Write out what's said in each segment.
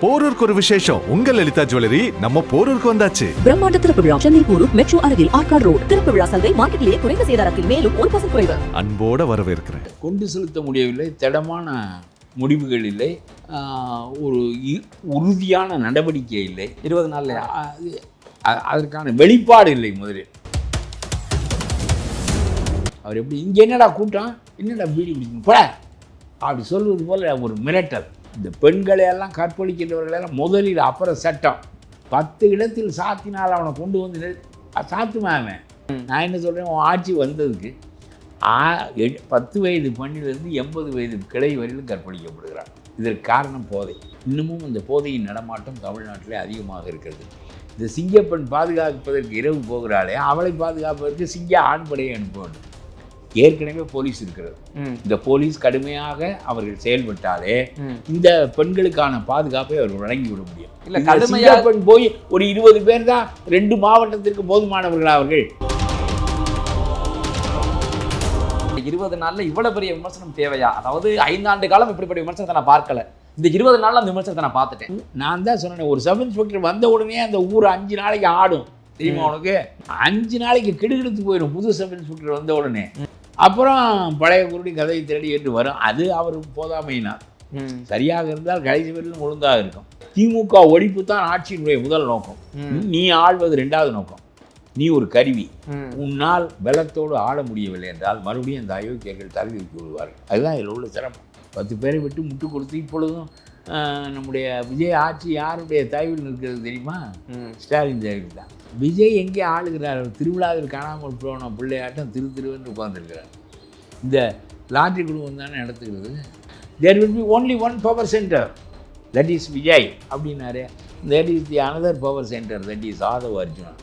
போரூருக்கு ஒரு விசேஷம். உங்கள் லலிதா ஜுவல்லரி நம்ம போரூருக்கு வந்தாச்சு. பிரம்மாண்ட திறப்பு விழா சென்னை போரூர் மெட்ரோ அருகில் ஆர்காட் ரோடு. திறப்பு விழா சந்தை மார்க்கெட்டிலேயே குறைந்த சேதாரத்தில் மேலும் 1% குறைவு. அன்போட வரவேற்கிறேன். கொண்டு செலுத்த முடியவில்லை, திடமான முடிவுகள் இல்லை, ஒரு உறுதியான நடவடிக்கை இல்லை, 20 நாள்ல அதற்கான வெளிப்பாடு இல்லை. முதலில் அவர் எப்படி இங்கே என்னடா கூட்டம், என்னடா பீடி பிடிக்கணும் போட அப்படி சொல்வது போல் ஒரு மிரட்டல். இந்த பெண்களை எல்லாம் கற்பழிக்கின்றவர்களெல்லாம் முதலில் அப்புறம் சட்டம். 10 இடத்தில் சாத்தினால் அவனை கொண்டு வந்து சாத்துமாவன். நான் என்ன சொல்கிறேன், உன் ஆட்சி வந்ததுக்கு 10 வயது பெண்ணிலிருந்து 80 வயது கிளை வரையிலும் கற்பழிக்கப்படுகிறான். இதற்கு காரணம் போதை. இன்னமும் அந்த போதையின் நடமாட்டம் தமிழ்நாட்டிலே அதிகமாக இருக்கிறது. இந்த சிங்கப்பெண் பாதுகாப்பதற்கு இரவு போகிறாளே, அவளை பாதுகாப்பதற்கு சிங்க ஆண்படையை அனுப்ப வேண்டும். ஏற்கனவே போலீஸ் இருக்கிறது. இந்த போலீஸ் கடுமையாக அவர்கள் செயல்பட்டாலே இந்த பெண்களுக்கான பாதுகாப்பை அவர் வழங்கிவிட முடியும். இல்லை, கடுமையாக பெண் போய் ஒரு 20 பேர் தான் 2 மாவட்டத்திற்கு போதுமானவர்கள். அவர்கள் 20 நாள்ல இவ்வளவு பெரிய விமர்சனம் தேவையா? அதாவது 5 ஆண்டு காலம் இப்படிப்பட்ட விமர்சனத்தை நான் பார்க்கல. இந்த 20 நாள்ல அந்த விமர்சனத்தை நான் பார்த்துட்டேன். நான் தான் சொன்னேன், ஒரு சப் இன்ஸ்பெக்டர் வந்த உடனே அந்த ஊர் 5 நாளைக்கு ஆடும். தெரியுமா உனக்கு? 5 நாளைக்கு கிடுகிடுத்து போயிடும் புது சப் இன்ஸ்பெக்டர் வந்த உடனே. அப்புறம் பழைய குருடி கதையை தேடி என்று வரும். அது அவர் போதாமையினார். சரியாக இருந்தால் கடைசி வரையிலும் ஒழுங்காக இருக்கும். திமுக ஒழிப்பு தான் ஆட்சியினுடைய முதல் நோக்கம். நீ ஆள்வது 2வது நோக்கம். நீ ஒரு கருவி. உன்னால் பலத்தோடு ஆள முடியவில்லை என்றால் மறுபடியும் அந்த அயோக்கியர்கள் தள்ளி வைத்து விடுவார்கள். அதுதான் இதில் உள்ள சிரமம். 10 பேரை விட்டு முட்டு கொடுத்து இப்பொழுதும் நம்முடைய விஜய் ஆட்சி யாருடைய தயவில் நிற்கிறது தெரியுமா? ஸ்டாலின் தயவில் தான். விஜய் எங்கே ஆளுகிறார்? திருவிழாவில் காணாமல் போன பிள்ளையாட்டம் திருவென்று உட்கார்ந்துருக்கிறார். இந்த லாட்ரி குழுவம் தானே நடத்துகிறது. There will be only one power centre, that is Vijay அப்படின்னாரு. That is the another power centre, that is Aadhav Arjuna.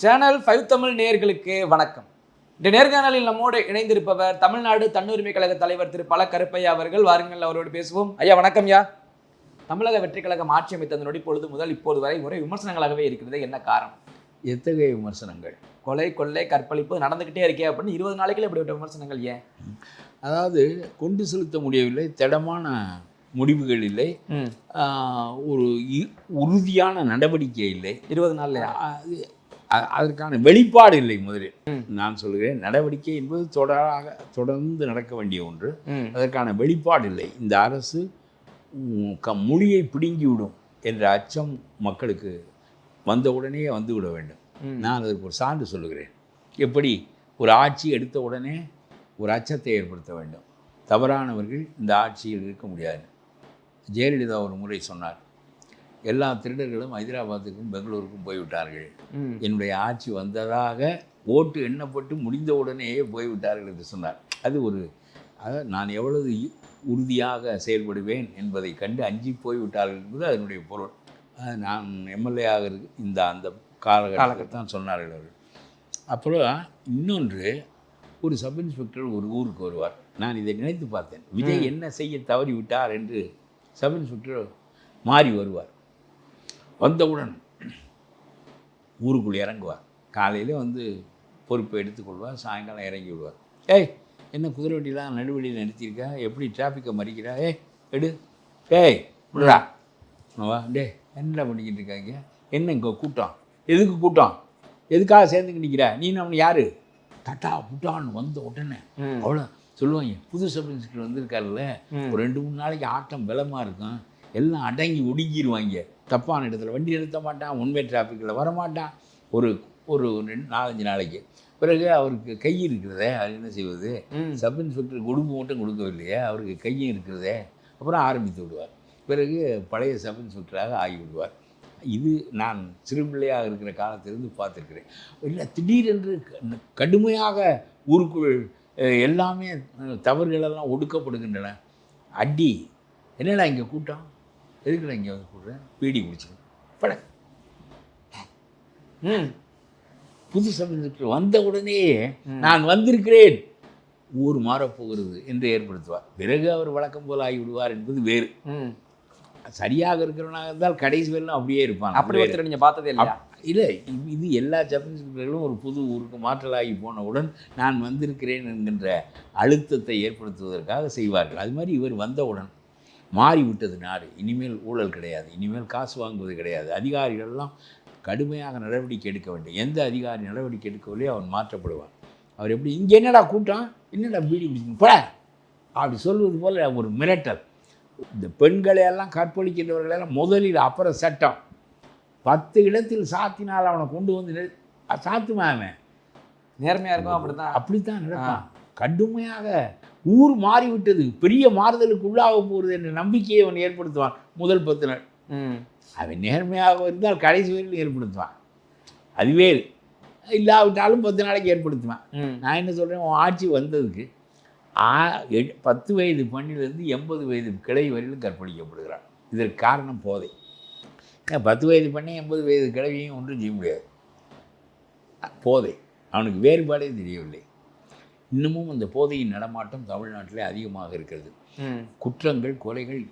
Channel 5 Tamil நேயர்களுக்கு வணக்கம். இந்த நேர்காணலில் நம்மோடு இணைந்திருப்பவர் தமிழ்நாடு தன்னுரிமை கழக தலைவர் திரு பல கருப்பையா அவர்கள். வாருங்கள், அவரோடு பேசுவோம். ஐயா வணக்கம். ஐயா, தமிழக வெற்றி கழகம் ஆட்சி அமைத்த நொடி பொழுது முதல் இப்போது வரை ஒரே விமர்சனங்களாகவே இருக்கிறது. என்ன காரணம்? எத்தகைய விமர்சனங்கள்? கொலை, கொள்ளை, கற்பழிப்பு நடந்துக்கிட்டே இருக்கே அப்படின்னு 20 நாளைக்குள்ள இப்படிப்பட்ட விமர்சனங்கள் ஏன்? அதாவது கொண்டு செலுத்த முடியவில்லை, திடமான முடிவுகள் இல்லை, ஒரு உறுதியான நடவடிக்கை இல்லை. 20 நாள்ல அதற்கான வெளிப்பாடு இல்லை. முதலில் நான் சொல்கிறேன், நடவடிக்கை என்பது தொடர்ந்து நடக்க வேண்டிய ஒன்று. அதற்கான வெளிப்பாடு இல்லை. இந்த அரசு மொழியை பிடுங்கிவிடும் என்ற அச்சம் மக்களுக்கு வந்தவுடனே வந்துவிட வேண்டும். நான் அதற்கு ஒரு சான்று சொல்லுகிறேன். எப்படி ஒரு ஆட்சி எடுத்த உடனே ஒரு அச்சத்தை ஏற்படுத்த வேண்டும். தவறானவர்கள் இந்த ஆட்சியில் இருக்க முடியாது. ஜெயலலிதா ஒரு முறை சொன்னார், எல்லா திருடர்களும் ஹைதராபாத்துக்கும் பெங்களூருக்கும் போய்விட்டார்கள். என்னுடைய ஆட்சி வந்ததாக ஓட்டு எண்ணப்பட்டு முடிந்த உடனேயே போய்விட்டார்கள் என்று சொன்னார். அது நான் எவ்வளவு உறுதியாக செயல்படுவேன் என்பதை கண்டு அஞ்சி போய்விட்டார்கள் என்பது அதனுடைய பொருள். நான் எம்எல்ஏ இந்த அந்த காலகட்டத்தான் சொன்னார்கள் அவர்கள். அப்புறம் இன்னொன்று, ஒரு சப் இன்ஸ்பெக்டர் ஒரு ஊருக்கு வருவார். நான் இதை நினைத்து பார்த்தேன். விஜய் என்ன செய்ய தவறி விட்டார் என்று சப் இன்ஸ்பெக்டர் மாறி வருவார். வந்தவுடன் ஊருக்குள் இறங்குவார். காலையில் வந்து பொறுப்பை எடுத்துக்கொள்வார், சாயங்காலம் இறங்கி விடுவார். ஏய், என்ன குதிரை வண்டிலாம் நடுவழியில் நிறுத்தியிருக்கா, எப்படி டிராஃபிக்கை மறிக்கிறா, எடு, விடுறா வா, என்ன பண்ணிக்கிட்டு இருக்காங்க, என்ன இங்கே கூட்டம், எதுக்கு கூட்டம், எதுக்காக சேர்ந்துக்கு நிற்கிற, நீ நம்ம யார், தட்டா புட்டான்னு வந்த உடனே அவ்வளோ சொல்லுவாங்க. புது சப் இன்ஸ்பெக்டர் வந்திருக்காருல்ல, ஒரு 2-3 நாளைக்கு ஆட்டம் பலமாக இருக்கும், எல்லாம் அடங்கி ஒடுங்கிடுவாங்க. தப்பான இடத்துல வண்டி நிறுத்த மாட்டான், ஒன்வே டிராஃபிக்கில் வரமாட்டான். ஒரு 4-5 நாளைக்கு பிறகு அவருக்கு கை இருக்கிறதே, அது என்ன செய்வது? சப் இன்ஸ்பெக்டர் கொடுப்பு மட்டும் கொடுக்கவில்லையே, அவருக்கு கையும் இருக்கிறதே. அப்புறம் ஆரம்பித்து விடுவார். பிறகு பழைய சப் இன்ஸ்பெக்டராக ஆகிவிடுவார். இது நான் சிறுபிள்ளையாக இருக்கிற காலத்திலிருந்து பார்த்துருக்கிறேன். இல்லை, திடீரென்று கடுமையாக ஊருக்குள் எல்லாமே தவறுகளெல்லாம் ஒடுக்கப்படுகின்றன. அடி, என்னடா இங்கே கூட்டம், எதுக்குடா இங்கே வந்து கூடுறேன், பீடி குடிச்சுக்கணும் பட. புது சப் இன்ஸ்பெக்டர் வந்த உடனே நான் வந்திருக்கிறேன், ஊர் மாறப்போகிறது என்று ஏற்படுத்துவார். பிறகு அவர் வழக்கம் போல் ஆகிவிடுவார் என்பது வேறு. சரியாக இருக்கிறவனாக இருந்தால் கடைசி வரலும் அப்படியே இருப்பான். அப்படி ஒருத்தர் நீங்கள் பார்த்ததே இல்லையா? இல்லை, இது எல்லா சப் இன்ஸ்பெக்டர்களும் ஒரு புது ஊருக்கு மாற்றலாகி போனவுடன் நான் வந்திருக்கிறேன் என்கின்ற அழுத்தத்தை ஏற்படுத்துவதற்காக செய்வார்கள். அது மாதிரி இவர் வந்தவுடன் மாறிவிட்டது நாடு. இனிமேல் ஊழல் கிடையாது, இனிமேல் காசு வாங்குவது கிடையாது, அதிகாரிகளெல்லாம் கடுமையாக நடவடிக்கை எடுக்க வேண்டும். எந்த அதிகாரி நடவடிக்கை எடுக்கவில்லையோ அவன் மாற்றப்படுவான். அவர் எப்படி இங்கே என்னடா கூட்டம், என்னடா பீடி பிடிக்கணும் போட அப்படி சொல்வது போல் ஒரு மிரட்டல். இந்த பெண்களையெல்லாம் கற்பழிக்கின்றவர்களெல்லாம் முதலில், அப்புறம் சட்டம். 10 இடத்தில் சாத்தினால் அவனை கொண்டு வந்து சாத்துமாமே நேர்மையாக இருக்கும். அப்படித்தான் நடக்கும். கடுமையாக ஊர் மாறிவிட்டது, பெரிய மாறுதலுக்கு உள்ளாக போகிறது என்ற நம்பிக்கையை அவன் ஏற்படுத்துவான் முதல் 10 நாள். அவன் நேர்மையாக இருந்தால் கடைசி வரையில் ஏற்படுத்துவான். அதுவே இல்லாவிட்டாலும் 10 நாளைக்கு ஏற்படுத்துவான். நான் என்ன சொல்கிறேன், உன் ஆட்சி வந்ததுக்கு 10 வயது பெண்ணிலிருந்து 80 வயது கிளை வரையிலும் கற்பழிக்கப்படுகிறான். இதற்கு காரணம் போதை. 10 வயது பண்ணி 80 வயது கிழவியும் ஒன்றும் செய்ய முடியாது. போதை. அவனுக்கு வேறுபாடே தெரியவில்லை. இன்னமும் அந்த போதையின் நடமாட்டம் தமிழ்நாட்டிலே அதிகமாக இருக்கிறது. குற்றங்கள், கொலைகள்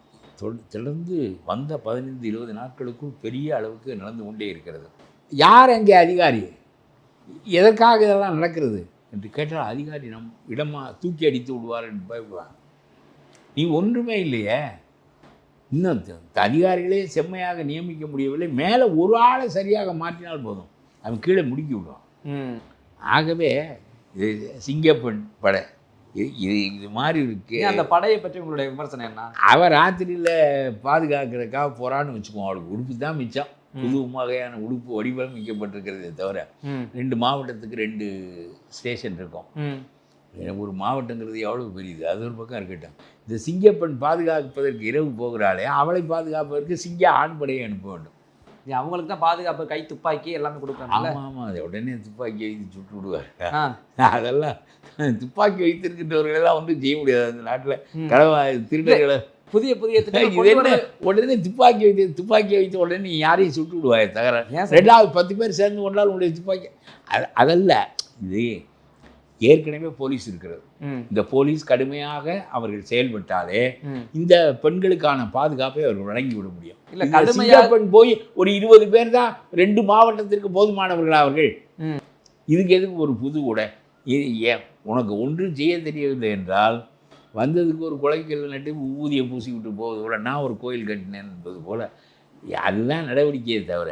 தொடர்ந்து வந்த 15-20 நாட்களுக்குள் பெரிய அளவுக்கு நடந்து கொண்டே இருக்கிறது. யார் அங்கே அதிகாரி? எதற்காக இதெல்லாம் நடக்கிறது என்று கேட்டால் அதிகாரி நம் இடமா தூக்கி அடித்து விடுவார் என்று பயப்படுவான். நீ ஒன்றுமே இல்லையே. இன்னும் அதிகாரிகளே செம்மையாக நியமிக்க முடியவில்லை. மேலே ஒரு ஆளை சரியாக மாற்றினால் போதும், அவன் கீழே முடுக்கி விடுவான். ஆகவே இது சிங்கப்பெண் படை இது மாதிரி இருக்கு. அந்த படையை பற்றி உங்களுடைய விமர்சனம் என்ன? அவன் ராத்திரியில் பாதுகாக்கிறதுக்காக போகிறான்னு வச்சுக்குவோம். அவளுக்கு உடுப்பு தான் மிச்சம். புது வகையான உடுப்பு வடிவமைக்கப்பட்டிருக்கிறதே தவிர 2 மாவட்டத்துக்கு 2 ஸ்டேஷன் இருக்கும். ஒரு மாவட்டங்கிறது எவ்வளோ பெரியது, அது ஒரு பக்கம் இருக்கட்டும். இந்த சிங்கப்பெண் பாதுகாப்பதற்கு இரவு போகிறாளே, அவளை பாதுகாப்பதற்கு சிங்க ஆண் படையை அனுப்ப வேண்டும். அவங்களுக்கு தான் பாதுகாப்பு, கை துப்பாக்கி எல்லாமே கொடுக்குறாங்க. ஆமாம், அதை உடனே துப்பாக்கி வைத்து சுட்டு விடுவார். அதெல்லாம் துப்பாக்கி வைத்திருக்கின்றவர்களெல்லாம் ஒன்றும் செய்ய முடியாது அந்த நாட்டில். கடவுள திருடர்களை புதிய உடனே துப்பாக்கி வைத்து உடனே நீ யாரையும் சுட்டு விடுவாய் தகர. 2வது 10 பேர் சேர்ந்து கொண்டாலும் உடைய துப்பாக்கி அதல்ல. இது ஏற்கனவே போலீஸ் இருக்கிறது. இந்த போலீஸ் கடுமையாக அவர்கள் செயல்பட்டாலே இந்த பெண்களுக்கான பாதுகாப்பை அவர்கள் வழங்கி விட முடியும். பெண் போய் ஒரு 20 பேர் தான் 2 மாவட்டத்திற்கு போதுமானவர்கள் அவர்கள். இதுக்கு எதுக்கு ஒரு புது உடை? ஏன் உனக்கு ஒன்றும் செய்ய தெரியவில்லை என்றால் வந்ததுக்கு ஒரு கொலைக்கல் நட்டு ஊதியை பூசி விட்டு போவது போல, நான் ஒரு கோயில் கட்டினேன் என்பது போல, அதுதான் நடவடிக்கையை தவிர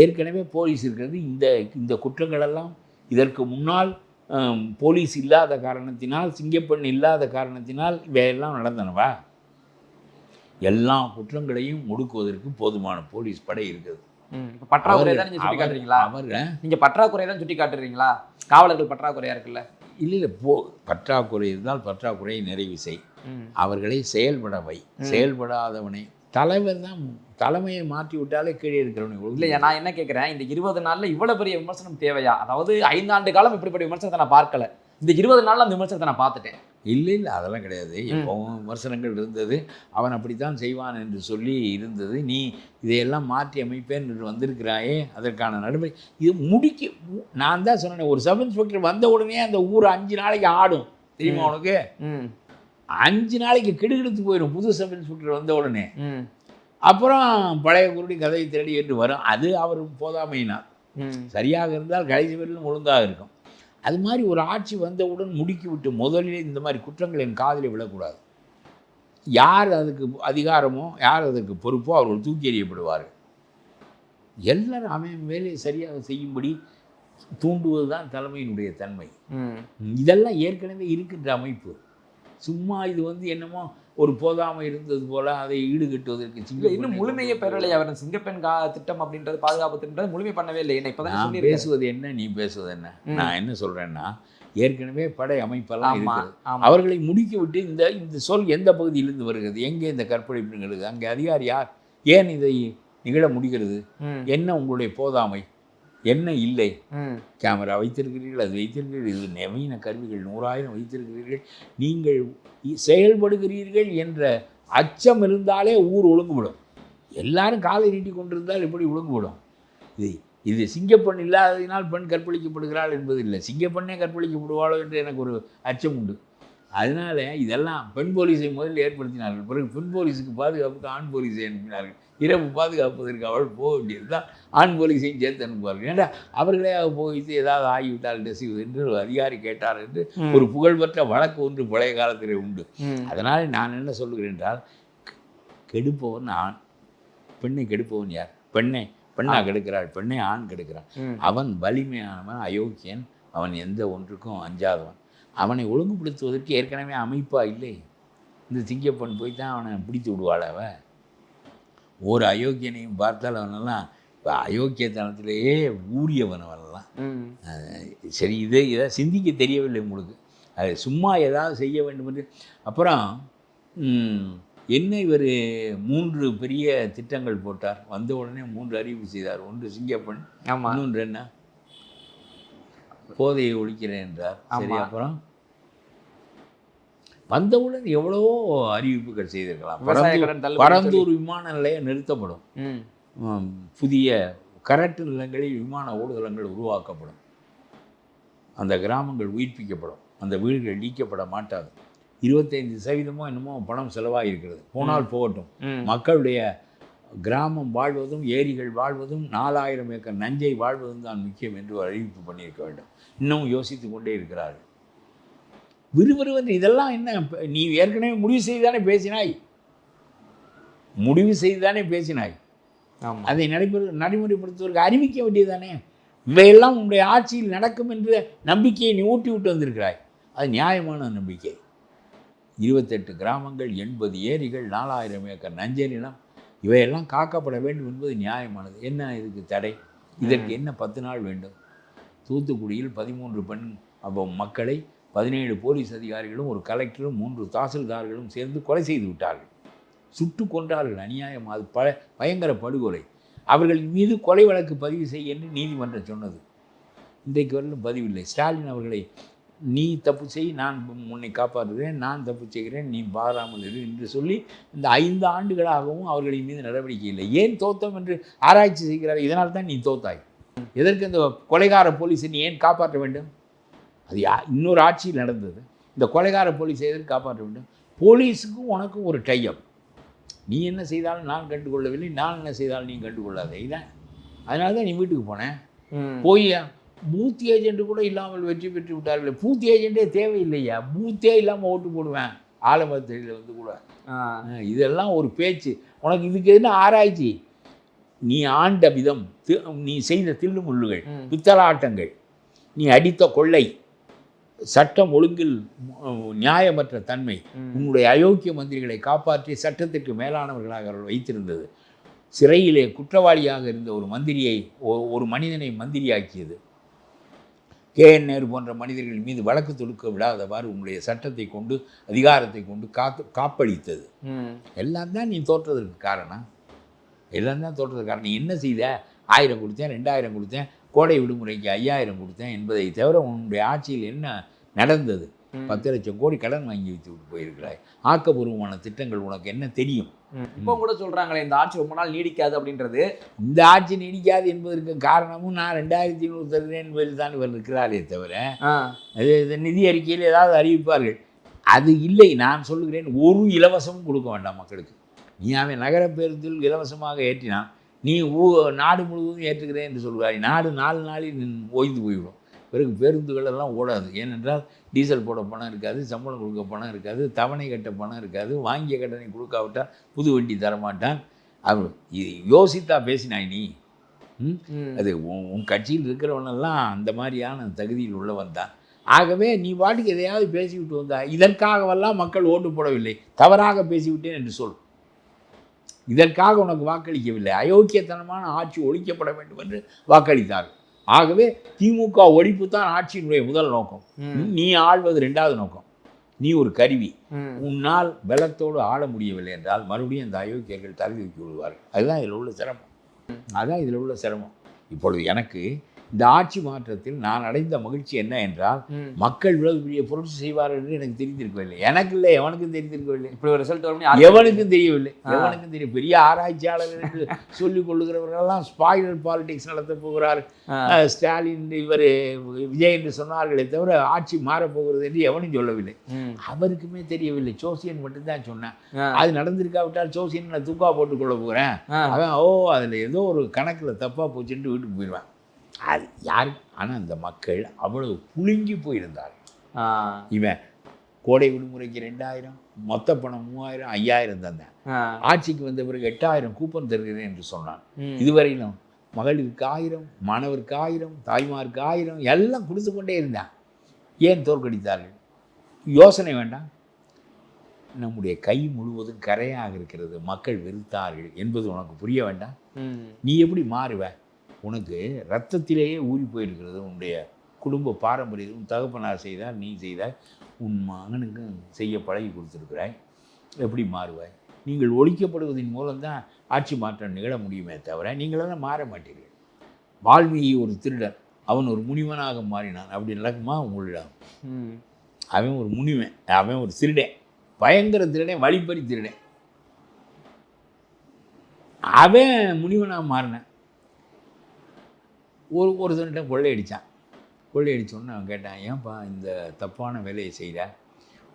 ஏற்கனவே போலீஸ் இருக்கிறது. இந்த குற்றங்களெல்லாம் இதற்கு முன்னால் போலீஸ் இல்லாத காரணத்தினால், சிங்கப்பெண் இல்லாத காரணத்தினால் இவையெல்லாம் நடந்தனவா? எல்லா குற்றங்களையும் ஒடுக்குவதற்கு போதுமான போலீஸ் படை இருக்குது. பற்றாக்குறை தான் நீங்கள் சுட்டி காட்டுறீங்களா? நீங்கள் பற்றாக்குறை தான் சுட்டி காட்டுறீங்களா? காவலர்கள் பற்றாக்குறையாக இருக்குல்ல? இல்லை, பற்றாக்குறை இருந்தால் பற்றாக்குறையை நிறைவு செய், அவர்களை செயல்பட வை. செயல்படாதவனை தலைவர் தான் தலைமையை மாற்றி விட்டாலே கீழே இருக்கிறவனை. இல்லையா, நான் என்ன கேட்குறேன், இந்த 20 நாளில் இவ்வளோ பெரிய விமர்சனம் தேவையா? அதாவது 5 ஆண்டு காலம் இப்படிப்பட்ட விமர்சனத்தை நான் பார்க்கல, இந்த 20 நாளில் அந்த விமர்சனத்தை நான் பார்த்துட்டேன். இல்லை, அதெல்லாம் கிடையாது. எப்பவும் விமர்சனங்கள் இருந்தது. அவன் அப்படித்தான் செய்வான் என்று சொல்லி இருந்தது. நீ இதையெல்லாம் மாற்றி அமைப்பேன் என்று வந்திருக்கிறாயே, அதற்கான நடைமுறை இது முடிக்க. நான் தான் சொன்னேன், ஒரு சப் இன்ஸ்பெக்டர் வந்த உடனே அந்த ஊர் 5 நாளைக்கு ஆடும். தெரியுமா உனக்கு? 5 நாளைக்கு கிடுகிடுத்து போயிடும் புது சப் இன்ஸ்பெக்டர் வந்த உடனே. அப்புறம் பழைய குருடி கதையை தேடி என்று வரும். அது அவர் போதாமையினார். சரியாக இருந்தால் கடைசி வரையிலும் ஒழுங்காக இருக்கும். அது மாதிரி ஒரு ஆட்சி வந்தவுடன் முடுக்கி விட்டு முதலில் இந்த மாதிரி குற்றங்களின் காதில் விழக்கூடாது. யார் அதுக்கு அதிகாரமோ, யார் அதற்கு பொறுப்போ அவர்கள் தூக்கி எறியப்படுவார்கள். எல்லாரும் அவன் வேலையை சரியாக செய்யும்படி தூண்டுவது தான் தலைமையினுடைய தன்மை. இதெல்லாம் ஏற்கனவே இருக்கின்ற அமைப்பு. சும்மா இது என்னமோ ஒரு போதாமல் இருந்தது போல அதை ஈடுகட்டுவதற்கு இன்னும் முழுமையை பெறலை. அவர் சிங்கப்பெண் திட்டம் அப்படின்றது, பாதுகாப்பு திட்டம் முழுமை பண்ணவே இல்லை. என்ன இப்பதான் பேசுவது என்ன, நீ பேசுவது என்ன? நான் என்ன சொல்றேன்னா, ஏற்கனவே படை அமைப்பெல்லாம் இருக்குது. அவர்களை முடுக்கி விட்டு இந்த சொல் எந்த பகுதியிலிருந்து வருகிறது, எங்கே இந்த கற்பழிப்பு நிகழுது, அங்கே அதிகாரி யார், ஏன் இதை நிகழ முடிகிறது, என்ன உங்களுடைய போதாமை, என்ன இல்லை, கேமரா வைத்திருக்கிறீர்கள், அது வைத்திருக்கிறீர்கள், இது நவீன கருவிகள் 100,000 வைத்திருக்கிறீர்கள், நீங்கள் செயல்படுகிறீர்கள் என்ற அச்சம் இருந்தாலே ஊர் ஒழுங்குவிடும். எல்லாரும் காலை நீட்டி கொண்டிருந்தால் எப்படி ஒழுங்குவிடும்? இது இது சிங்கப்பெண் இல்லாததினால் பெண் கற்பழிக்கப்படுகிறாள் என்பது இல்லை, சிங்கப்பெண்ணே கற்பழிக்கப்படுவாளோ என்று எனக்கு ஒரு அச்சம் உண்டு. அதனால் இதெல்லாம் பெண் போலீஸை முதலில் ஏற்படுத்தினார்கள், பிறகு பெண் போலீஸுக்கு பாதுகாப்புக்கு ஆண் போலீஸை அனுப்பினார்கள். இரவு பாதுகாப்பதற்கு அவள் போக வேண்டியது தான் ஆண் போலீஸையும் சேர்த்து அனுப்புவார்கள். ஏன்னா அவர்களே போயிட்டு ஏதாவது ஆகிவிட்டால் செய்வது என்று ஒரு அதிகாரி கேட்டார் என்று ஒரு புகழ்பெற்ற வழக்கு ஒன்று பழைய காலத்திலே உண்டு. அதனால் நான் என்ன சொல்லுகிறேன் என்றால், கெடுப்பவன் ஆண், பெண்ணை கெடுப்பவன் யார்? பெண்ணா கெடுக்கிறாள், பெண்ணை ஆண் கெடுக்கிறான். அவன் வலிமையானவன், அயோக்கியன், அவன் எந்த ஒன்றுக்கும் அஞ்சாதவன். அவனை ஒழுங்குபடுத்துவதற்கு ஏற்கனவே அமைப்பா இல்லை. இந்த சிங்கப்பெண் போய் தான் அவனை பிடித்து விடுவாள். அவன் ஒரு அயோக்கியனையும் பார்த்தால் அவனெல்லாம் இப்போ அயோக்கியத்தனத்திலேயே ஊறியவன் அவனெல்லாம். சரி, இதை சிந்திக்க தெரியவில்லை உங்களுக்கு. அது சும்மா ஏதாவது செய்ய வேண்டும் என்று. அப்புறம் என்ன இவர் 3 பெரிய திட்டங்கள் போட்டார். வந்த உடனே 3 அறிவிப்பு செய்தார். ஒன்று சிங்கப்பெண், இன்னொன்று என்ன, போதையை ஒழிக்கிறேன் என்றார். சரி, அப்புறம் வந்தவுடன் எவ்வளவோ அறிவிப்புகள் செய்திருக்கலாம். பரந்தூர் விமான நிலையம் நிறுத்தப்படும், புதிய கரட்டு நிலங்களில் விமான ஓடுதளங்கள் உருவாக்கப்படும், அந்த கிராமங்கள் உயிர்ப்பிக்கப்படும், அந்த வீடுகள் நீக்கப்பட மாட்டாது. 25% என்னமோ பணம் செலவாகி இருக்கிறது. போனால் போகட்டும், மக்களுடைய கிராமம் வாழ்வதும் ஏரிகள் வாழ்வதும் 4000 ஏக்கர் நஞ்சை வாழ்வதும் தான் முக்கியம் என்று ஒரு அறிவிப்பு பண்ணியிருக்க வேண்டும். இன்னும் யோசித்து கொண்டே இருக்கிறார்கள். விறுவிறுவென்று இதெல்லாம் என்ன? நீ ஏற்கனவே முடிவு செய்துதானே பேசினாய். அதை நடைமுறைப்படுத்துவதற்கு அறிவிக்க வேண்டியதானே. இவையெல்லாம் உன்னுடைய ஆட்சியில் நடக்கும் என்ற நம்பிக்கையை நீ ஊட்டி விட்டு வந்திருக்கிறாய். அது நியாயமான நம்பிக்கை. 28 கிராமங்கள், 80 ஏரிகள், 4000 ஏக்கர் நஞ்சை நிலம், இவையெல்லாம் காக்கப்பட வேண்டும் என்பது நியாயமானது. என்ன இதுக்கு தடை? இதற்கு என்ன 10 நாள் வேண்டும்? தூத்துக்குடியில் 13 பெண் மக்களை 17 போலீஸ் அதிகாரிகளும் ஒரு கலெக்டரும் 3 தாசில்தார்களும் சேர்ந்து கொலை செய்து விட்டார்கள், சுட்டு கொன்றார்கள். அநியாயம், அது பயங்கர படுகொலை. அவர்கள் மீது கொலை வழக்கு பதிவு செய்ய என்று நீதிமன்றம் சொன்னது. இன்றைக்கு வரலும் பதிவில்லை. ஸ்டாலின் அவர்களை, நீ தப்பு செய், நான் உன்னை காப்பாற்றுகிறேன், நான் தப்பு செய்கிறேன், நீ பாராமல் இரு என்று சொல்லி இந்த 5 ஆண்டுகளாகவும் அவர்களின் மீது நடவடிக்கை இல்லை. ஏன் தோத்தோம் என்று ஆராய்ச்சி செய்கிறார். இதனால் தான் நீ தோத்தாய். எதற்கு இந்த கொலைகார போலீஸை நீ ஏன் காப்பாற்ற வேண்டும்? அது இன்னொரு ஆட்சியில் நடந்தது. இந்த கொலைகார போலீஸை எதற்கு காப்பாற்ற வேண்டும்? போலீஸுக்கும் உனக்கும் ஒரு டைப். நீ என்ன செய்தாலும் நான் கண்டுகொள்ளவில்லை, நான் என்ன செய்தாலும் நீ கண்டுகொள்ளாத. இதான் அதனால தான் நீ வீட்டுக்கு போனேன். போய் பூத் ஏஜென்ட் கூட இல்லாமல் வெற்றி பெற்று விட்டார்கள். பூத் ஏஜென்ட்டே தேவையில்லையா? பூத்தே இல்லாமல் ஓட்டு போடுவேன் ஆலமரத்தில் வந்து கூட. இதெல்லாம் ஒரு பேச்சு. உனக்கு இதுக்கு என்ன ஆராய்ச்சி? நீ ஆண்ட விதம், நீ செய்த தில்லு முள்ளுகள், பித்தலாட்டங்கள், நீ அடித்த கொள்ளை, சட்டம் ஒழுங்கில் நியாயமற்ற தன்மை, உன்னுடைய அயோக்கிய மந்திரிகளை காப்பாற்றி சட்டத்திற்கு மேலானவர்களாக அவர்கள் வைத்திருந்தது, சிறையிலே குற்றவாளியாக இருந்த ஒரு மந்திரியை, ஒரு மனிதனை மந்திரியாக்கியது, KN நேரு போன்ற மனிதர்கள் மீது வழக்கு தொடுக்க விடாதவாறு உன்னுடைய சட்டத்தை கொண்டு அதிகாரத்தை கொண்டு காப்பளித்தது. எல்லாம் தான் நீ தோற்றதற்கு காரணம். நீ என்ன செய்த? 1000 கொடுத்தேன், 2000 கொடுத்தேன், கோடை விடுமுறைக்கு 5000 கொடுத்தேன் என்பதை தவிர உன்னுடைய ஆட்சியில் என்ன நடந்தது? 10 லட்சம் கோடி கடன் வாங்கி வைத்து விட்டு போயிருக்கிறாய். ஆக்கப்பூர்வமான திட்டங்கள் உனக்கு என்ன தெரியும்? இப்போ கூட சொல்கிறாங்களே இந்த ஆட்சி ரொம்ப நாள் நீடிக்காது அப்படின்றது. இந்த ஆட்சி நீடிக்காது என்பதற்கு காரணமும் நான் 2500 தருகிறேன் என்பதில் தான் இவர் இருக்கிறாரே தவிர, அது நிதி அறிக்கையில் ஏதாவது அறிவிப்பார்கள். அது இல்லை. நான் சொல்லுகிறேன், ஒரு இலவசமும் கொடுக்க வேண்டாம் மக்களுக்கு. நீ அவன் நகர பேருந்தில் இலவசமாக ஏற்றினான், நீ நாடு முழுவதும் ஏற்றுகிறேன் என்று சொல்கிறாய். நாடு 4 நாளில் ஓய்ந்து போய்விடும். பிறகு பேருந்துகள் எல்லாம் ஓடாது. ஏனென்றால் டீசல் போட பணம் இருக்காது, சம்பளம் கொடுக்க பணம் இருக்காது, தவணை கட்ட பணம் இருக்காது, வாங்கிய கடனை கொடுக்காவிட்டால் புது வண்டி தரமாட்டான். அவள் யோசித்தா பேசினாய் நீ. அது உன் கட்சியில் இருக்கிறவனெல்லாம் அந்த மாதிரியான தகுதியில் உள்ளவன் தான். ஆகவே நீ பாட்டுக்கு எதையாவது பேசிவிட்டு வந்தா, இதற்காகவெல்லாம் மக்கள் ஓட்டு போடவில்லை, தவறாக பேசிவிட்டேன் என்று சொல். இதற்காக உனக்கு வாக்களிக்கவில்லை. அயோக்கியத்தனமான ஆட்சி ஒழிக்கப்பட வேண்டும் என்று வாக்களித்தார்கள். ஆகவே திமுக ஒழிப்பு தான் ஆட்சியினுடைய முதல் நோக்கம். நீ ஆள்வது 2வது நோக்கம். நீ ஒரு கருவி. உன்னால் பலத்தோடு ஆள முடியவில்லை என்றால் மறுபடியும் இந்த அயோக்கியர்கள் தலை தூக்கி விடுவார்கள். அதுதான் இதில் உள்ள சிரமம். இப்பொழுது எனக்கு இந்த ஆட்சி மாற்றத்தில் நான் அடைந்த மகிழ்ச்சி என்ன என்றால் மக்கள் இவ்வளவு பெரிய புரட்சி செய்வார்கள் என்று எனக்கு தெரிந்திருக்கவில்லை. எனக்கு இல்லை, எவனுக்கும் தெரிந்திருக்கவில்லை. இப்படி ஒரு ரிசல்ட் வரும் எவனுக்கும் தெரியவில்லை. எவனுக்கும் தெரியும். பெரிய ஆராய்ச்சியாளர்கள் என்று சொல்லிக் கொள்ளுகிறவர்களெல்லாம் ஸ்பாயிலர் பாலிடிக்ஸ் நடத்த போகிறார், ஸ்டாலின் இவர் விஜய் என்று சொன்னார்களே தவிர ஆட்சி மாறப்போகிறது என்று எவனும் சொல்லவில்லை. அவருக்குமே தெரியவில்லை. சோசியன் மட்டும்தான் சொன்னேன். அது நடந்திருக்காவிட்டால் சோசியன் நான் தூக்கா போட்டுக் கொள்ள போகிறேன். அவன் அதில் ஏதோ ஒரு கணக்கில் தப்பாக போச்சுட்டு வீட்டுக்கு போயிடுவேன். அது யாரு? ஆனால் அந்த மக்கள் அவ்வளவு புழுங்கி போயிருந்தார். இவன் கோடை விடுமுறைக்கு 2000, மொத்த பணம் 3000, 5000 தந்தேன். ஆட்சிக்கு வந்த பிறகு 8000 கூப்பன் தருகிறேன் என்று சொன்னான். இதுவரையிலும் மகளிருக்கு 1000, மாணவருக்கு 1000, தாய்மாருக்கு 1000 எல்லாம் கொடுத்து கொண்டே இருந்தான். ஏன் தோற்கடித்தார்கள்? யோசனை வேண்டாம். நம்முடைய கை முழுவதும் கரையாக இருக்கிறது, மக்கள் வெறுத்தார்கள் என்பது உனக்கு புரிய வேண்டாம். நீ எப்படி மாறுவ? உனக்கு ரத்தத்திலேயே ஊறி போயிருக்கிறது உன்னுடைய குடும்ப பாரம்பரியம். தகப்பனார் செய்தால், நீ செய்தால், உன் மகனுக்கும் செய்ய பழகி கொடுத்துருக்கிறாய். எப்படி மாறுவாய்? நீங்கள் ஒழிக்கப்படுவதன் மூலம்தான் ஆட்சி மாற்றம் நிகழ முடியுமே தவிர நீங்களெல்லாம் மாற மாட்டீர்கள். வால்மீகி ஒரு திருடன், அவன் ஒரு முனிவனாக மாறினான். அப்படி நடக்குமா உங்களிடம்? அவன் ஒரு முனிவன், அவன் ஒரு திருடன், பயங்கர திருடன், வழிப்பறி திருடன். அவன் முனிவனாக மாறினான். ஒருத்தன்கிட்ட கொள்ளையடித்தான். கொள்ளையடித்தோன்னு அவன் கேட்டான், ஏன்பா இந்த தப்பான வேலையை செய்கிற?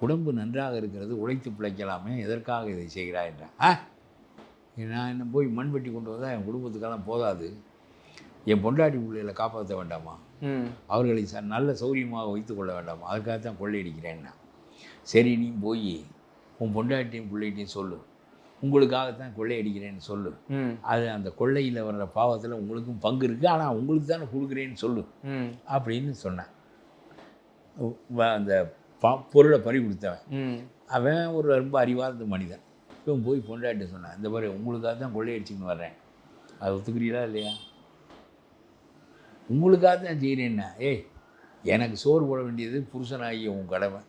உடம்பு நன்றாக இருக்கிறது, உழைத்து பிழைக்கலாமே, எதற்காக இதை செய்கிறாய் என்றான். நான் என்ன போய் மண்வெட்டி கொண்டு வந்தால் என் குடும்பத்துக்கெல்லாம் போதாது, என் பொண்டாட்டி பிள்ளைகளை காப்பாற்ற வேண்டாமா, அவர்களை நல்ல சௌரியமாக வைத்து கொள்ள வேண்டாமா, அதுக்காகத்தான் கொள்ளையடிக்கிறேன்னா. சரி, நீ போய் உன் பொண்டாட்டியும் பிள்ளைகிட்டையும் சொல்லு, உங்களுக்காகத்தான் கொள்ளையடிக்கிறேன்னு சொல்லு. அது அந்த கொள்ளையில் வர்ற பாவத்தில் உங்களுக்கும் பங்கு இருக்குது, ஆனால் உங்களுக்கு தானே கொடுக்குறேன்னு சொல்லு அப்படின்னு சொன்னேன். அந்த பொருளை பறி கொடுத்தவன் அவன் ஒரு ரொம்ப அறிவார்ந்த மனிதன். இவன் போய் பொண்டாட்டி சொன்னான், இந்த மாதிரி உங்களுக்காக தான் கொள்ளையடிச்சுன்னு வர்றேன், அதை ஒத்துக்கிறீங்களா இல்லையா? உங்களுக்காக தான் செய்கிறேன்னா, எனக்கு சோறு போட வேண்டியது புருஷனாகிய உன் கடமை.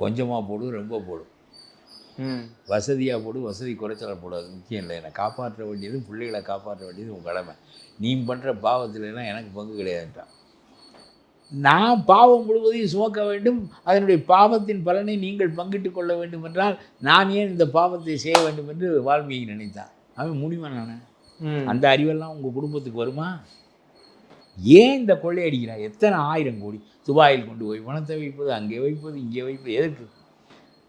கொஞ்சமாக போடு, ரொம்ப போடும், வசதியாக போடு, வசதி குறைச்சலை போடாது, முக்கியம் இல்லை. என்னை காப்பாற்ற வேண்டியது, பிள்ளைகளை காப்பாற்ற வேண்டியது உன் கடமை. நீ பண்ணுற பாவத்திலலாம் எனக்கு பங்கு கிடையாதுன்ட்டான். நான் பாவம் முழுவதையும் சுமக்க வேண்டும், அதனுடைய பாவத்தின் பலனை நீங்கள் பங்கிட்டு கொள்ள வேண்டும் என்றால் நான் ஏன் இந்த பாவத்தை செய்ய வேண்டும் என்று வால்மீகி நினைத்தான். அவன் முனிவனான. அந்த அறிவெல்லாம் உங்கள் குடும்பத்துக்கு வருமா? ஏன் இந்த கொள்ளையடிக்கிறாய்? எத்தனை 1000 கோடி துபாயில் கொண்டு போய் பணத்தை வைப்பது, அங்கே வைப்பது, இங்கே வைப்பது, எதற்கு?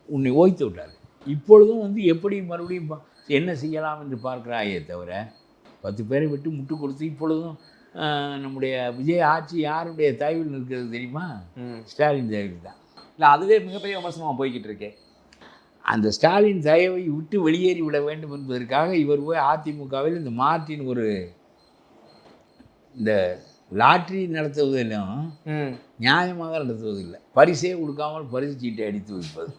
உன்னை ஓய்த்து விட்டார். இப்பொழுதும் எப்படி மறுபடியும் என்ன செய்யலாம் என்று பார்க்குறாயே தவிர 10 பேரை விட்டு முட்டு கொடுத்து இப்பொழுதும் நம்முடைய விஜய் ஆட்சி யாருடைய தயவில் நிற்கிறது தெரியுமா? ஸ்டாலின் தயவில் தான். இல்லை, அதுவே மிகப்பெரிய விமர்சனமாக போய்கிட்டு இருக்கேன். அந்த ஸ்டாலின் தயவை விட்டு வெளியேறி விட வேண்டும் என்பதற்காக இவர் போய் அதிமுகவில் இந்த மார்ட்டின் ஒரு இந்த லாட்ரி நடத்துவதிலும் நியாயமாக நடத்துவதில்லை, பரிசே கொடுக்காமல் பரிசு சீட்டை அடித்து வைப்பது.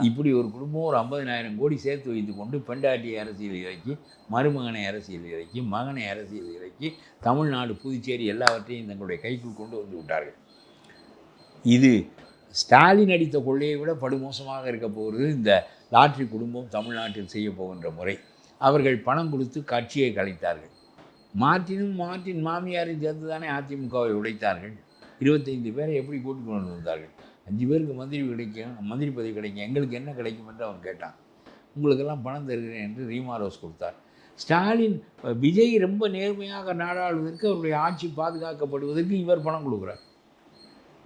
இப்படி ஒரு குடும்பம் ஒரு 50,000 கோடி சேர்த்து வைத்து கொண்டு பெண்டாட்டியை அரசியல் இறக்கி, மருமகனை அரசியல் இறக்கி, மகனை அரசியல் இறக்கி, தமிழ்நாடு, புதுச்சேரி எல்லாவற்றையும் தங்களுடைய கைக்குள் கொண்டு வந்து விட்டார்கள். இது ஸ்டாலின் அடித்த கொள்ளையை விட படுமோசமாக இருக்க போகிறது இந்த லாட்ரி குடும்பம் தமிழ்நாட்டில் செய்ய போகின்ற முறை. அவர்கள் பணம் கொடுத்து கட்சியை கலைத்தார்கள். மார்ட்டின் மாமியாரையும் சேர்ந்து தானே அதிமுகவை உடைத்தார்கள். 25 பேரை எப்படி கூட்டிக் கொண்டு வந்தார்கள். 5 பேருக்கு மந்திரி பதவி கிடைக்கும், எங்களுக்கு என்ன கிடைக்கும் என்று அவன் கேட்டான். உங்களுக்கெல்லாம் பணம் தருகிறேன் என்று ரீமா ரோஸ் கொடுத்தார். ஸ்டாலின் விஜய் ரொம்ப நேர்மையாக நாடாளுவதற்கு, அவருடைய ஆட்சி பாதுகாக்கப்படுவதற்கு இவர் பணம் கொடுக்குறார்.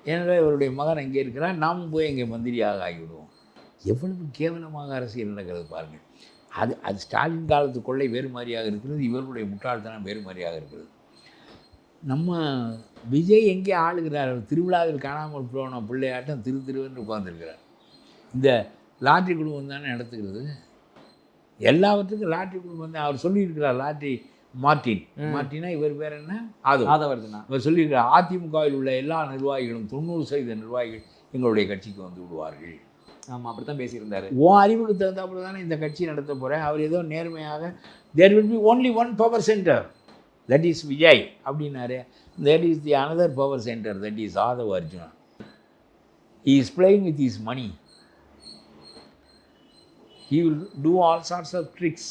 ஏனென்றால் இவருடைய மகன் எங்கே இருக்கிறார், நாமும் போய் எங்கே மந்திரியாக ஆகிவிடுவோம். எவ்வளவு கேவலமாக அரசியல் நடக்கிறது பாருங்கள். அது ஸ்டாலின் காலத்து கொள்ளை வேறு மாதிரியாக இருக்கிறது, இவர்களுடைய முட்டாள்தனம் வேறு மாதிரியாக இருக்கிறது. நம்ம விஜய் எங்கே ஆளுகிறார்? திருவிழாவில் காணாமல் போன பிள்ளையாட்டம் திருவென்று உட்கார்ந்துருக்கிறார். இந்த லாட்ரி குழுமம் தானே நடத்துகிறது எல்லாவற்றுக்கும். லாட்ரி குழுமம் தான். அவர் சொல்லியிருக்கிறார், லாட்ரி மார்ட்டினா இவர் பேர் என்ன, ஆதவர்தனா. இவர் சொல்லியிருக்கிறார், அதிமுகவில் உள்ள எல்லா நிர்வாகிகளும் 90% நிர்வாகிகள் எங்களுடைய கட்சிக்கு வந்து விடுவார்கள். ஆமாம், அப்படி தான் பேசியிருந்தார். உன் அறிவுக்கு தகுந்தாப்புல தானே இந்த கட்சி நடத்த போகிறேன். அவர் ஏதோ நேர்மையாக there will be only one power center, that is Vijay அப்படின்னாரு. that is the another power center, that is Aadhav Arjuna. he is playing with his money. he will do all sorts of tricks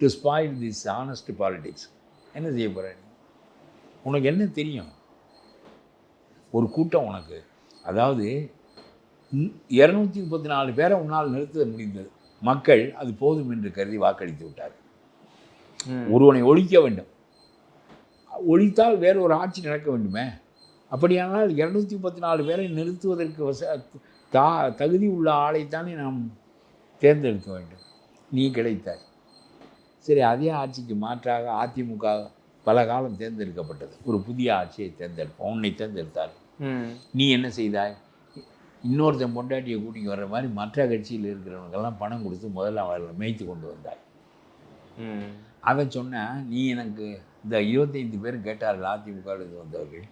to spoil this honest politics. என்ன செய்ய போகிறேன்? உனக்கு என்ன தெரியும்? ஒரு கூட்டம் உனக்கு, அதாவது 234 பேரை உன்னால் நிறுத்த முடிந்தது. மக்கள் அது போதும் என்று கருதி வாக்களித்து விட்டார். ஒருவனை ஒழிக்க வேண்டும், ஒழித்தால் வேறு ஒரு ஆட்சி நடக்க வேண்டுமே. அப்படியானால் 234 பேரை நிறுத்துவதற்கு தகுதி உள்ள ஆளைத்தானே நாம் தேர்ந்தெடுக்க வேண்டும். நீ கிடைத்தாய். சரி, அதே ஆட்சிக்கு மாற்றாக அதிமுக பல காலம் தேர்ந்தெடுக்கப்பட்டது. ஒரு புதிய ஆட்சியை தேர்ந்தெடுப்போம், உன்னை தேர்ந்தெடுத்தார். நீ என்ன செய்தாய்? இன்னொருத்தன் பொண்டாட்டியை கூட்டிக்கு வர்ற மாதிரி மற்ற கட்சியில் இருக்கிறவனுக்கெல்லாம் பணம் கொடுத்து முதல்ல அவர்களை மேய்த்து கொண்டு வந்தாய். அவன் சொன்னான், நீ எனக்கு இந்த 25 பேர் கேட்டார்கள் அதிமுகவில் வந்தவர்கள்,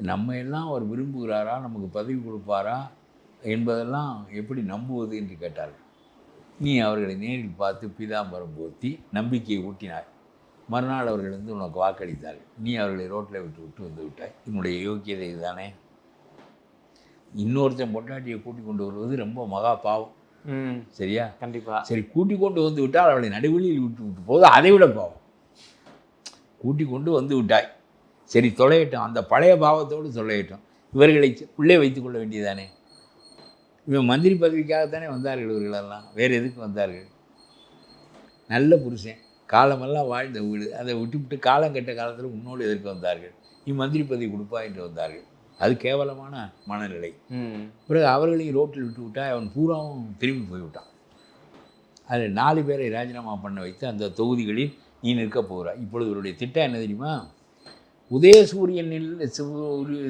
நம்ம எல்லாம் அவர் விரும்புகிறாரா, நமக்கு பதவி கொடுப்பாரா என்பதெல்லாம் எப்படி நம்புவது என்று கேட்டார்கள். நீ அவர்களை நேரில் பார்த்து பீதாம்பரம் போர்த்தி நம்பிக்கையை ஊட்டினாய். மறுநாள் அவர்கள் வந்து உனக்கு வாக்களித்தார்கள். நீ அவர்களை ரோட்டில் விட்டு வந்து விட்டாய். என்னுடைய யோக்கியதை இதுதானே? இன்னொருத்தன் பொண்டாட்டியை கூட்டிக் கொண்டு வருவது ரொம்ப மகா பாவம். சரியா? கண்டிப்பாக. சரி, கூட்டி கொண்டு வந்து விட்டால் அவளை நடுவெளியில் விட்டு போது அதை விட பாவம். கூட்டி கொண்டு வந்து விட்டாய், சரி தொலையட்டும், அந்த பழைய பாவத்தோடு தொலையட்டும். இவர்களை உள்ளே வைத்துக் கொள்ள வேண்டியதானே? இவன் மந்திரி பதவிக்காகத்தானே வந்தார்கள் இவர்களெல்லாம், வேறு எதுக்கு வந்தார்கள்? நல்ல புருஷன், காலமெல்லாம் வாழ்ந்த வீடு, அதை விட்டுவிட்டு காலம் கெட்ட காலத்தில் உன்னோடு எதற்கு வந்தார்கள்? நீ மந்திரி பதவி கொடுப்பா என்று வந்தார்கள். அது கேவலமான மனநிலை. பிறகு அவர்களையும் ரோட்டில் விட்டு விட்டால் அவன் பூராவும் திரும்பி போய்விட்டான். அதில் 4 பேரை ராஜினாமா பண்ண வைத்து அந்த தொகுதிகளில் நீ நிற்கப் போகிறாய். இப்பொழுது இவருடைய திட்டம் என்ன தெரியுமா?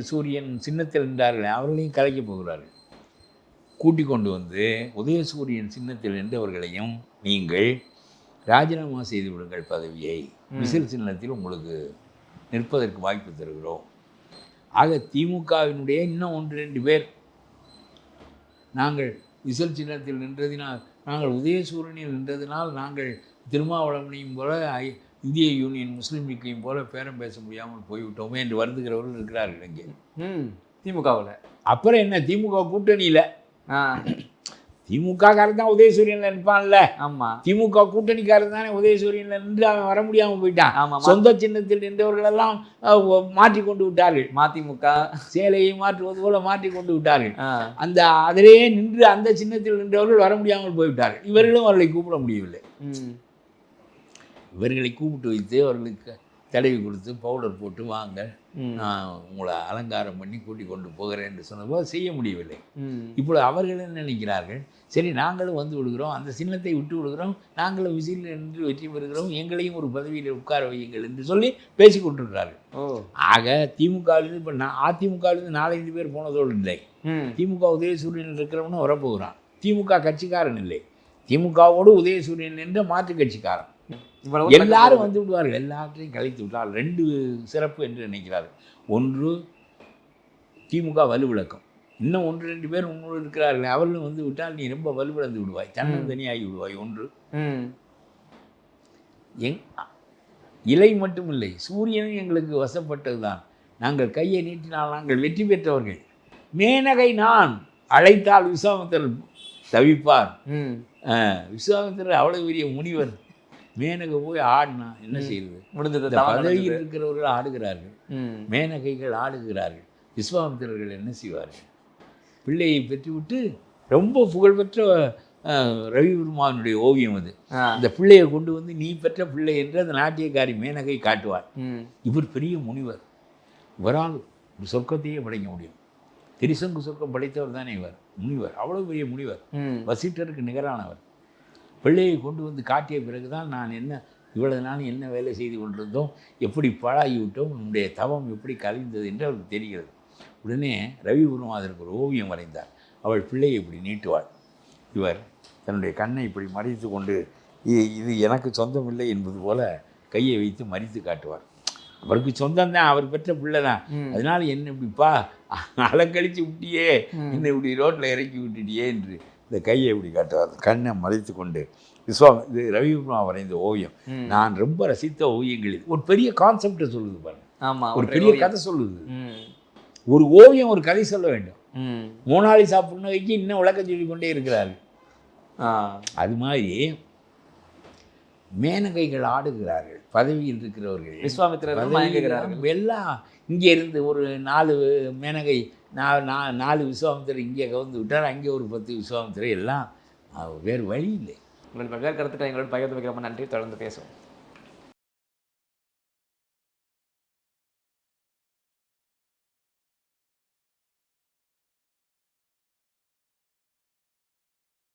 சூரியன் சின்னத்தில் நின்றார்களே அவர்களையும் கலைக்கப் போகிறார்கள். கூட்டிக் கொண்டு வந்து உதயசூரியன் சின்னத்தில் நின்றவர்களையும் நீங்கள் ராஜினாமா செய்து விடுங்கள் பதவியை, விசில் சின்னத்தில் உங்களுக்கு நிற்பதற்கு வாய்ப்பு தருகிறோம். ஆக திமுகவினுடைய இன்னும் 1-2 பேர், நாங்கள் விசில் சின்னத்தில் நின்றதினால், நாங்கள் உதயசூரியனில் நின்றதினால் நாங்கள் திருமாவளவனையும் போல இந்திய யூனியன் முஸ்லீம் லீக்கையும் போல பேரம் பேச முடியாமல் போய்விட்டோமே என்று வருந்துகிறவர்கள் இருக்கிறார்கள் இங்கே திமுகவில். அப்புறம் என்ன, திமுக கூட்டணியில் திமுககாரன் தான் உதயசூரியனில் நிற்பான்ல. ஆமாம், திமுக கூட்டணிக்காரன் தானே உதயசூரியனில் நின்று அவன் வர முடியாமல் போயிட்டான். ஆமாம், சொந்த சின்னத்தில் நின்றவர்களெல்லாம் மாற்றி கொண்டு விட்டார்கள். மதிமுக சேலையை மாற்றுவது போல மாற்றி கொண்டு விட்டார்கள். அந்த அதிலே நின்று அந்த சின்னத்தில் நின்றவர்கள் வர முடியாமல் போய்விட்டார்கள். இவர்களும் அவர்களை கூப்பிட முடியவில்லை. இவர்களை கூப்பிட்டு வைத்து அவர்களுக்கு தடவி கொடுத்து பவுடர் போட்டு வாங்க, நான் உங்களை அலங்காரம் பண்ணி கூட்டி கொண்டு போகிறேன் என்று சொன்னபோது செய்ய முடியவில்லை. இப்பொழுது அவர்கள் என்ன நினைக்கிறார்கள்? சரி, நாங்களும் வந்து விடுகிறோம், அந்த சின்னத்தை விட்டு விடுகிறோம், நாங்களும் விசில் என்று வெற்றி பெறுகிறோம், எங்களையும் ஒரு பதவியில் உட்கார வையுங்கள் என்று சொல்லி பேசி கொண்டிருக்கிறார்கள். ஆக திமுகவிலிருந்து இப்போ அதிமுகவிலிருந்து 4-5 பேர் போனதோடு இல்லை. திமுக உதயசூரியன் இருக்கிறவனும் வரப்போகிறான். திமுக கட்சிக்காரன் இல்லை, திமுகவோடு உதயசூரியன் என்ற மாற்று கட்சிக்காரன். எல்லாரும் வந்து விடுவார்கள். எல்லாத்தையும் கலைத்து விட்டால் 2 சிறப்பு என்று நினைக்கிறார்கள். ஒன்று, திமுக வலுவிழக்கம். இன்னும் 1-2 பேர் உன்னோடு இருக்கிறார்கள், அவர்களும் வந்து விட்டால் நீ ரொம்ப வலுவிழந்து விடுவாய், தன்னந்தனியாகி விடுவாய். ஒன்று, இலை மட்டும் இல்லை, சூரியனும் எங்களுக்கு வசப்பட்டது தான். நாங்கள் கையை நீட்டினால் நாங்கள் வெற்றி பெற்றவர்கள். மேனகை நான் அழைத்தால் விஸ்வாமித்திரர் தவிப்பார். விஸ்வாமித்திரர் அவ்வளவு பெரிய முனிவர், மேனகை போய் ஆடினா என்ன செய்யுது? முடிந்தது. பதவியில் இருக்கிறவர்கள் ஆடுகிறார்கள், மேனகைகள் ஆடுகிறார்கள், விஸ்வாமித்திரர்கள் என்ன செய்வார்கள்? பிள்ளையை பெற்றுவிட்டு ரொம்ப புகழ்பெற்ற ரவிவர்மாவினுடைய ஓவியம் அது. அந்த பிள்ளையை கொண்டு வந்து நீ பெற்ற பிள்ளை என்று அந்த நாட்டியக்காரி மேனகை காட்டுவார். இவர் பெரிய முனிவர், இவரால் ஒரு சொர்க்கத்தையே படைக்க முடியும். திரிசங்கு சொர்க்கம் படைத்தவர் தானே இவர், முனிவர், அவ்வளோ பெரிய முனிவர், வசிட்டருக்கு நிகரானவர். பிள்ளையை கொண்டு வந்து காட்டிய பிறகுதான் நான் என்ன இவ்வளவு நாள் என்ன வேலை செய்து கொண்டிருந்தோம், எப்படி பாழாகிவிட்டோம், உன்னுடைய தவம் எப்படி கலைந்தது என்று அவருக்கு தெரிகிறது. உடனே ரவிவர்மா அதற்கு ஒரு ஓவியம் வரைந்தார். அவள் பிள்ளையை இப்படி நீட்டுவாள், இவர் தன்னுடைய கண்ணை இப்படி மறைத்து கொண்டு இது எனக்கு சொந்தமில்லை என்பது போல கையை வைத்து மறித்து காட்டுவார். அவருக்கு சொந்தம்தான், அவர் பெற்ற பிள்ளை தான், அதனால என்ன இப்படிப்பா அலங்கழித்து விட்டியே, என்னை இப்படி ரோட்டில் இறக்கி விட்டுட்டியே என்று இந்த கையை இப்படி காட்டுவார், கண்ணை மறைத்து கொண்டு. இது ரவிவர்மா வரைந்த ஓவியம். நான் ரொம்ப ரசித்த ஓவியங்களில் ஒரு பெரிய கான்செப்டை சொல்லுது பாருங்க. ஆமாம், ஒரு பெரிய கதை சொல்லுது. ஒரு ஓவியம் ஒரு கதை சொல்ல வேண்டும். மோனாலிசா புன்னகைக்கு இன்னும் விளக்கம் சொல்லி கொண்டே இருக்கிறார்கள். அது மாதிரி மேனகைகள் ஆடுகிறார்கள், பதவியில் இருக்கிறவர்கள் விஸ்வாமித்திரர் மயங்குகிறார்கள். எல்லாம் இங்கே இருந்து ஒரு 4 மேனகை 4 விஸ்வாமித்திரர் இங்கே கவுந்து விட்டார், அங்கே ஒரு 10 விஸ்வாமித்திரர், எல்லாம் வேறு வழி இல்லை. உங்கள் பல்வேறு கருத்துக்களை எங்களோட பகிர்ந்து வைக்கிற நன்றி. தொடர்ந்து பேசுவோம்.